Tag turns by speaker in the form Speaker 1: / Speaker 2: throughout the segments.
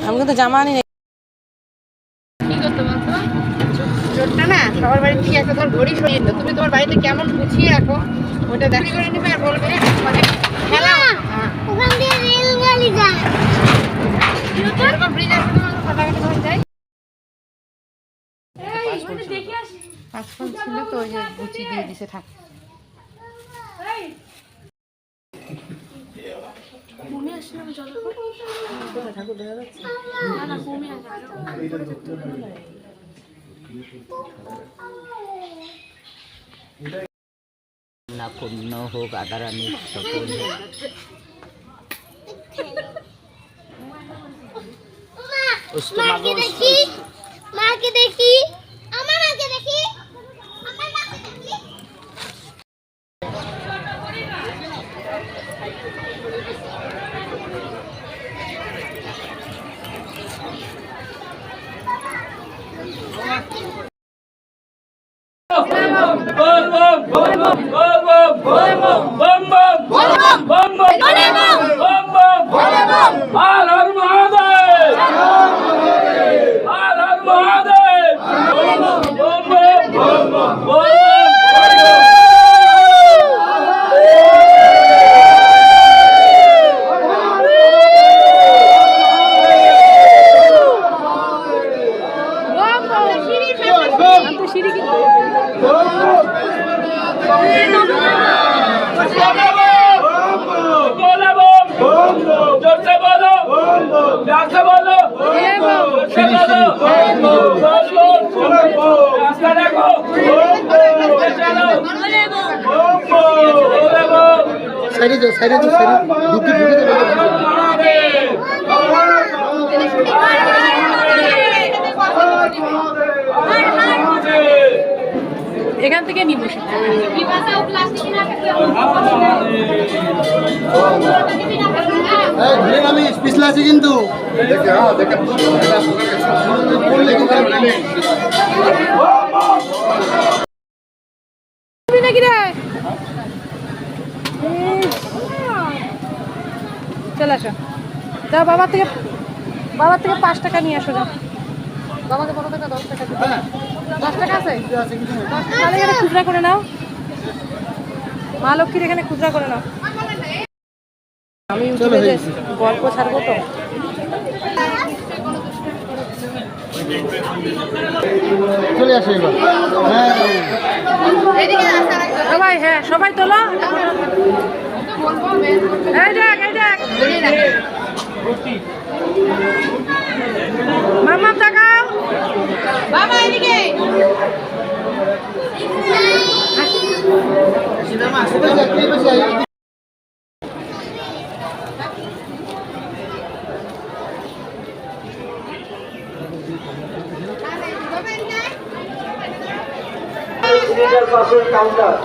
Speaker 1: আমি কিন্তু জামা আনি
Speaker 2: কি করতে বলতো চোরটা না সবার বাড়ি কি একটা ধর ঘড়ি সরিয়ে দিল, তুমি তোমার বাড়িতে কেমন গুছিয়ে রাখো ওটা দেখি করে নিবে আর বলবে মানে খেলা ওখান দিয়ে রেলগাড়ি যায় এরকম ব্রিজ আছে না ফাটাফাটি হয়ে যায়। পাঁচফোন ছিল তো ওই যে গুছিয়ে দিয়ে দিছে থাক। মনে আসছে না জল ঠাকুর দেখা যাচ্ছে না না কমে
Speaker 3: না পূর্ণ হোক আদারানি সকল
Speaker 4: মাকে দেখি মাকে দেখি আমার মাকে দেখি আমার মাকে দেখি
Speaker 5: সাইডে যাও সাইডে ঢুকে
Speaker 1: এখান থেকে নিব
Speaker 5: আমি পিছলা আছি কিন্তু
Speaker 1: চলে আসো যাও বাবার থেকে 5 টাকা নিয়ে আসো যাও বাবাকে 15 টাকা 10 টাকা দিতে 10 টাকা আছে তাহলে এখানে খুচরা করে নাও মা লক্ষ্মীর এখানে খুচরা করে নাও আমি ইউটিউবে গল্প ছাড়বো তো
Speaker 5: চলে আসো এবার
Speaker 1: সবাই হ্যাঁ সবাই তোলো এই দেখ মামা তাকাও বাবা এদিকে
Speaker 6: কাউন্টার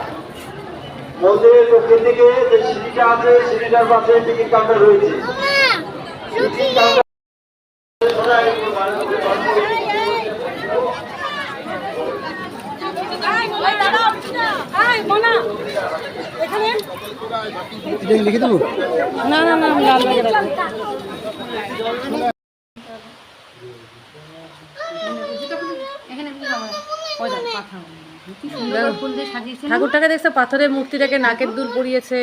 Speaker 6: মন্দিরের দক্ষিণ দিকে যে সিঁড়িটা আছে সিঁড়িটার পাশে টিকিট কাউন্টার রয়েছে।
Speaker 5: লিখে দেবো
Speaker 1: না আমি লাল ব্যাগে রাখবো ঠাকুরটাকে দেখছো পাথরের মূর্তিটাকে নাকের দুল পরিয়েছে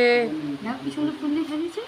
Speaker 2: কি সুন্দর ফুল দিয়ে সাজিয়েছে